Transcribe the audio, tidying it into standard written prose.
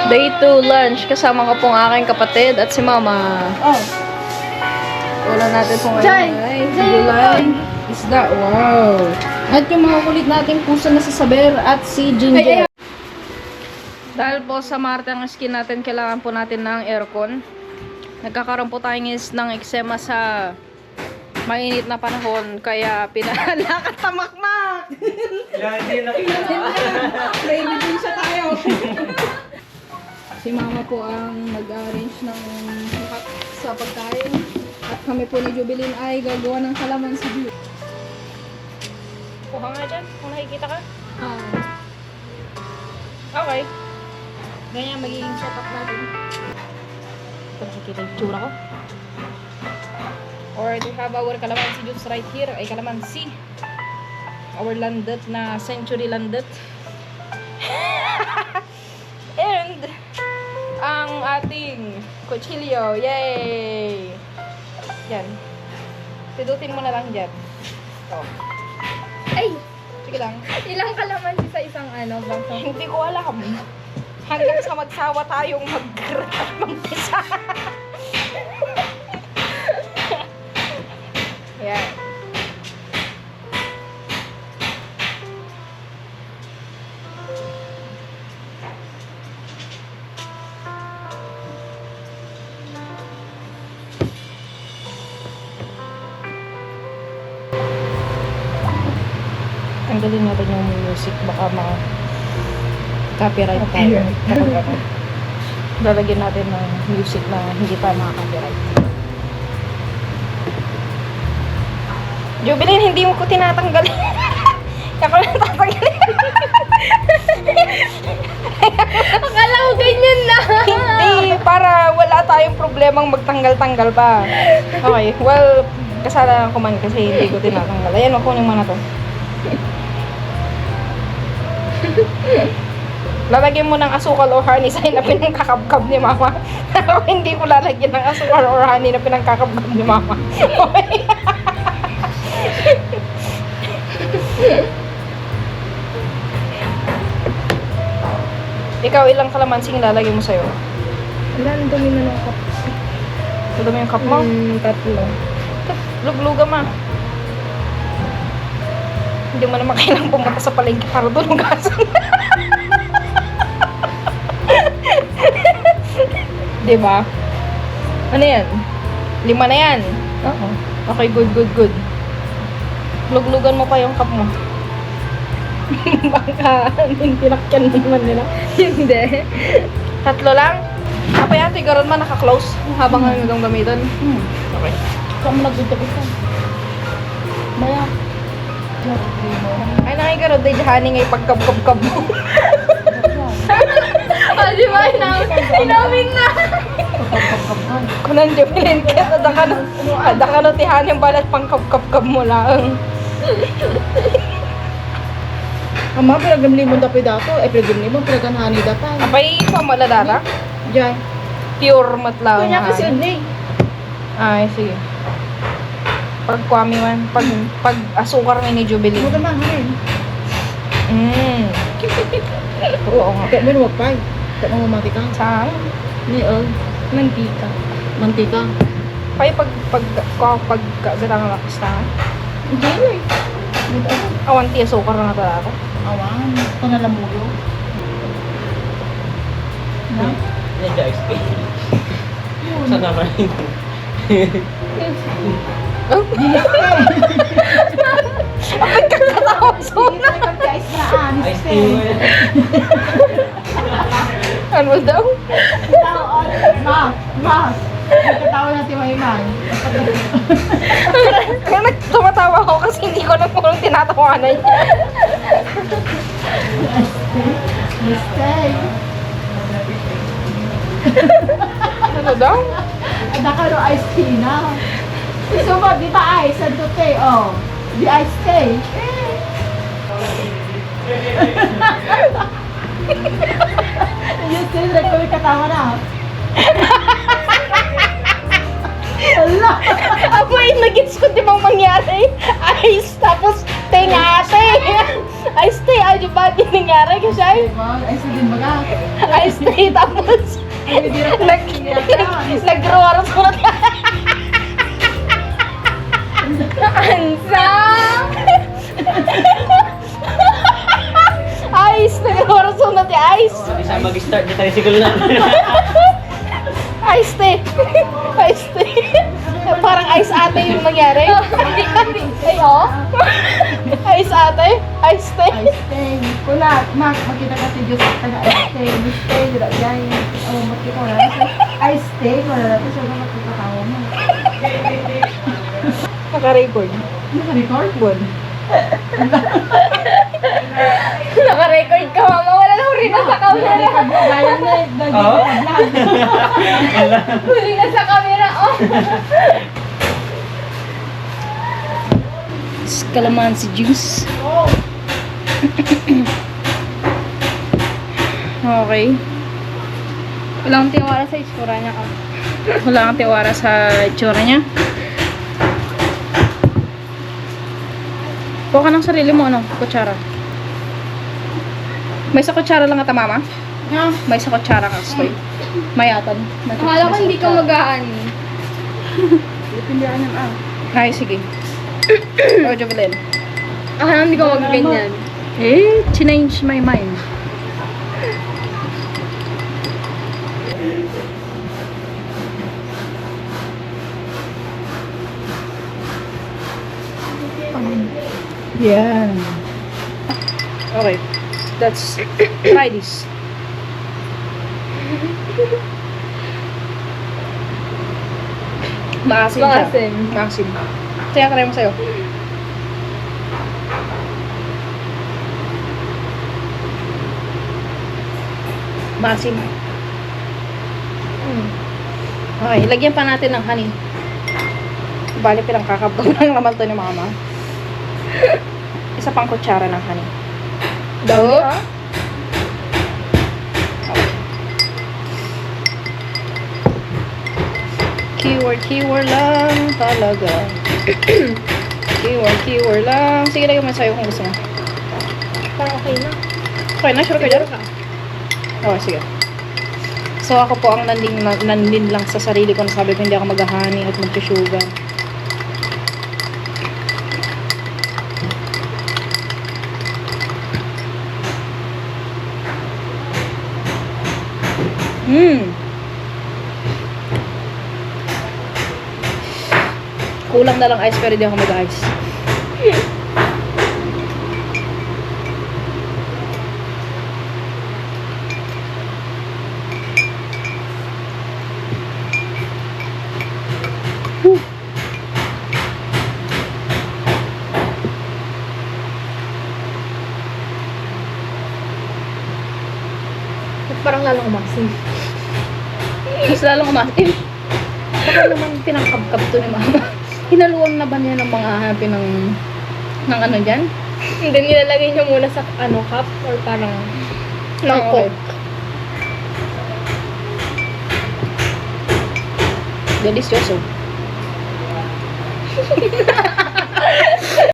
Day 2 lunch. Kasama ko pong aking kapatid at si Mama. Oh. Ulan natin po Jai! ngayon ay gulay, isda. Wow! At yung mga kulit nating puso na sa saber at si Ginger. Dahil po sa marte ang skin natin, kailangan po natin ng aircon. Nagkakaroon po tayo ng eksema sa mainit na panahon, kaya pinalakat tamakmak! Hindi nakita. Baby din siya tayo. Si Mama po ang nag-arrange ng sa pagkain. At kami po ni Jubilin ay gagawa ng kalamansi juice. Kuha nga dyan, kung nakikita ka. Okay. Ganyan magiging setup natin. Ito nakikita yung tsura ko. Or we have our kalamansi juice right here. Ay kalamansi. Our landet na century landet. And ang ating kutsilyo. Yay! Yan. Pidutin mo na lang dyan. Ito. Ay! Sige lang. Ilang kalamansi sa isang bangko? Hindi ko alam. Hanggang sa magsawa tayong mag-pisa. Yan. Tanggalin natin yung music, baka copyright tayo. Lalagyan natin ng music na hindi pa maka-copyright. Jubilin, hindi mo ko tinatanggalin. Ako lang tatanggalin. Akala ko ganyan na! Hindi, para wala tayong problemang magtanggal-tanggal pa. Okay, well, kasalanan ko man kasi hindi ko tinatanggal. Ayan, makunin mo na to. Lalagyan mo ng asukal o honey sa na pinangkakabkab ni Mama. Ako hindi ko lalagyan ng asukal or honey na pinangkakabkab ni Mama. Okay? Ikaw, ilang kalamansing lalagyan mo sa'yo? Ilan dumi na ng cup? Dumi yung cup mo? Tatlo. Lugluga ma. Hindi mo naman kailangang pumunta sa palengke para tulugasan. Diba? Ano yan? 5 na yan. Oo. Okay, good. Luglugan mo pa yung cup mo. Baka tinakyan naman nila. Hindi. 3 lang? Kapay ate, garon man naka-close habang hanggang gamitin. Okay. Ikaw mo nagdudabit ka. Maya. Ay, nakikaroon din haning ay pagkab-kab-kab mo. Di ba? Inamin na! Kunan Jubilin ka, ada ka no tihan yung balat pang kap-kap-kap mo lang. Ama, pinagamli mo dapat dato. Pinagamli mo, pinaganhani dapat. Apay, pamaladara? Diyan. Pure matlaw. Kanya kasi unli. Ay, sige. Pag kwami man, pag asukar ni Jubilin. Huwag ka mahanin. Oo nga. Kaya mo na wagpay. Kaya mo mamantika. Saan? Ni mantika. Mantika. Pay pag gatang lakas na. Hindi mo eh. Awan ti asukar na talaga. Awan. Ito na lamuyo. Na? Yan guys. Saan naman? Apay kakatawa suna. Ice na Ice tea mo yan. Ano daw? Ma. Nagkatawa natin Mayman. Kaya tumatawa ako kasi hindi ko na purong tinatawanan niya. Mistake. Ano daw? Nakaro ice tea na. So ba, di ba ice? Ang tute, oh. Di ice tea. Yung still, kami katawa na. Ala! Ako ay nag-gets ko di bang mangyari. Ice, tapos tenga ate. Ice tea, ay di ba di nangyari kasi ay? Diba? Ice tea din baga. Iced tea, tapos nag-roar sunod. Ansang! Ice! Nag-roar sunod yung ice! Isa mag-start na tayo siguro na. Ice tea! Ice tea! Parang ice ate yung nangyari. Ay, oh! Ice ate? Ice tea? I stay. Kuna, makita ka si Diyos at taga I stay. I stay. Dila dyan. Oh, makita ko na. I stay. Wala na ito. Siya na magkakatawa mo. Naka-record. Naka-record? Good. Naka-record ka, mama. Wala na rin na sa camera. Gaya na eh. Oo. Huli na sa camera, oh. Calamansi juice. Okay. Wala akong tiwara sa itsura niya ka. Wala akong tiwara sa itsura niya. Kuha ka ng sarili mo, ano? Kutsara. May sa kutsara lang ata, mama? May sa kutsara ka, Stoy. Mayatan. Akala ko hindi ka mag-aani. Pindihan yan Ay, sige. O, Jovelyn. Akala hindi ka mag-ganyan. Eh, change my mind. Yan. Okay. Let's try this. Maasim siya. Maasim. Maasim. Kaya try mo sa'yo. Maasim. Okay, lagyan pa natin ng honey. Bali, pinangkakabang lang naman to ni mama. Isa pang kutsara ng honey. Daw? Keyword lang talaga. keyword lang. Sige, lagyan mo sa'yo kung gusto mo. Parang okay na. Okay na, sure ka dyan? Okay, sige. So, ako po ang nandin lang sa sarili ko na sabi ko hindi ako mag-honey at mag-sugar. Kulang na lang ice pero hindi ako mag-ice. Parang lalong umasin. Mas lalong umatim. Baka naman pinangkabkab to ni mama. Hinaluan na ba niya ng mga hanapin ng ano dyan? Hindi, nilalagay niyo muna sa cup or parang ng Okay. coke. Delicioso.